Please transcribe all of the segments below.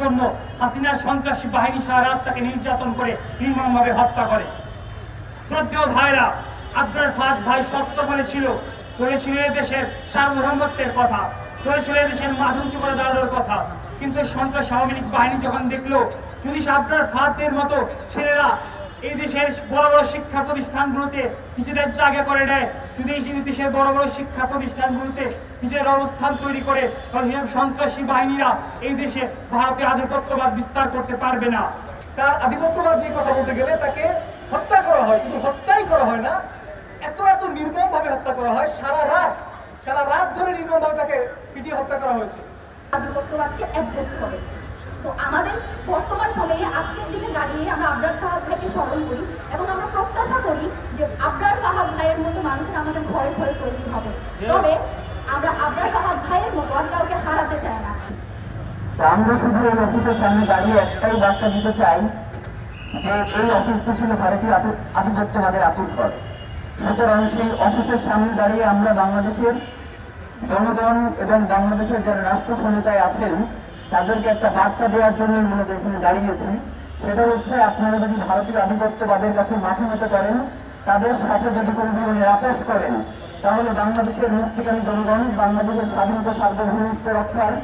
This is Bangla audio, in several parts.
জন্য হাসিনার সন্ত্রাসী বাহিনী সারা রাত তাকে নির্যাতন করে নির্মমভাবে হত্যা করে। শ্রদ্ধেয় ভাইরা, আব্দুল ফাহাদ ভাই সত্য বলেছিল দেশের সার্বভৌমত্বের কথা, বলেছিল দেশের মাথা উঁচু করে দাঁড়ানোর কথা। কিন্তু সন্ত্রাসী আওয়ামী লীগ বাহিনী যখন দেখলো যদি আব্দুল ফাহাদের মতো ছেলেরা এই দেশের বড় বড় শিক্ষা প্রতিষ্ঠানগুলোতে নিজেদের জায়গা করে নেয়, যদি দেশের বড় বড় শিক্ষা প্রতিষ্ঠানগুলোতে নিজের অবস্থান তৈরি করে, তাহলে সেসব সন্ত্রাসী বাহিনীরা এই দেশে ভারতের আধিপত্যবাদ বিস্তার করতে পারবে না। তার আধিপত্যবাদ নিয়ে কথা বলতে গেলে তাকে হত্যা করা হয়, শুধু হত্যাই করা হয় না, এত নির্মম ভাবে হত্যা করা হয়। সারা রাত ধরে নির্মম ভাবে তাকে পিটিয়ে হত্যা করা হয়েছে। আধিপত্যবাদকে অ্যাড্রেস করে। তো আমাদের বর্তমান সময়ে আজকের দিনে দাঁড়িয়ে আমরা আবরার ফাহাদ ভাইকে স্মরণ করি এবং আমরা প্রত্যাশা করি যে আবরার ফাহাদ ভাইয়ের মতো মানুষের আমাদের ঘরে ঘরে তৈরি হবে। তবে আমরা আবরার ফাহাদ ভাইয়ের মতো আর কাউকে হারাতে চাই না। আমরা শুধু এই অফিসের সামনে দাঁড়িয়ে একটাই বার্তা দিতে চাই যে এই অফিসটি ছিল ভারতীয় আধিপত্যবাদের আতুরঘর। সুতরাং সেই অফিসের সামনে দাঁড়িয়ে আমরা বাংলাদেশের জনগণ এবং বাংলাদেশের যারা রাষ্ট্র ক্ষমতায় আছেন তাদেরকে একটা বার্তা দেওয়ার জন্য মূলত এখানে দাঁড়িয়েছি। সেটা হচ্ছে, আপনারা যদি ভারতীয় আধিপত্যবাদের কাছে মাথা নত করেন, তাদের সাথে যদি কোনো ধরনের আপোষ করেন, তাহলে বাংলাদেশের মুক্তিকামী জনগণ বাংলাদেশের স্বাধীনতা সার্বভৌমত্ব রক্ষার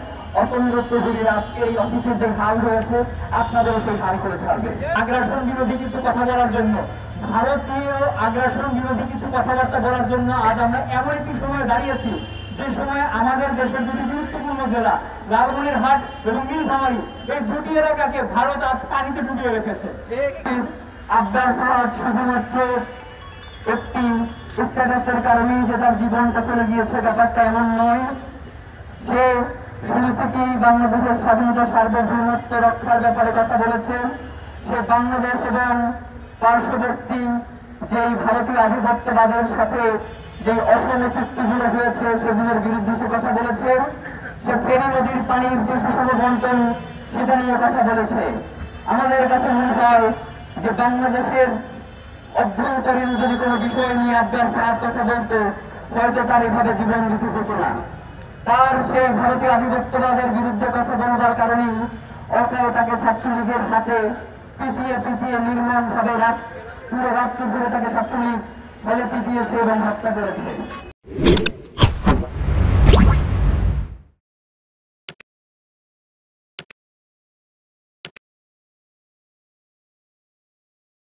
অতন্দ্র প্রহরীর আজকে এই অফিসের যে হাল হয়েছে আপনাদেরও সেই হাল করে ছাড়বে। আগ্রাসন বিরোধী কিছু কথা বলার জন্য, ভারতীয় আগ্রাসন বিরোধী কিছু কথাবার্তা বলার জন্য আজ আমরা এমন একটি সময় দাঁড়িয়েছি যে সময় আমাদের দেশের দুটি গুরুত্বপূর্ণ জেলা লালমনিরহাট এবং নীলফামারী, এই দুটি এলাকাকে ভারত আজ পানিতে ডুবিয়ে রেখেছে। আবরার ফাহাদ শুধুমাত্র একটি স্ট্যাটাসের কারণেই যে তার জীবনটা চলে গিয়েছে, ব্যাপারটা এমন নয়। সে শুরু থেকেই বাংলাদেশের স্বাধীনতা সার্বভৌমত্ব রক্ষার ব্যাপারে কথা বলেছে। সে বাংলাদেশ এবং পার্শ্ববর্তী যেই ভারতীয় আধিপত্যবাদের সাথে যে অসম চুক্তিগুলো হয়েছে সেগুলোর বিরুদ্ধে সে কথা বলেছে। সে ফেনী নদীর পানির যে সুষম বন্টন সেটা নিয়ে কথা বলেছে। আমাদের কাছে মনে হয় যে বাংলাদেশের অভ্যন্তরীণ যদি কোনো বিষয় নিয়ে আবরার ফাহাদ কথা বলতো, হয়তো তার এভাবে জীবন দিতে হতো না। তার সেই ভারতীয় আধিপত্যবাদের বিরুদ্ধে কথা বলবার কারণেই অকালে তাকে ছাত্রলীগের হাতে পিটিয়ে নির্মম ভাবে পুরো রাত্রি ধরে তাকে ছাত্রলীগ বলে পিটিয়েছে এবং হত্যা করেছে।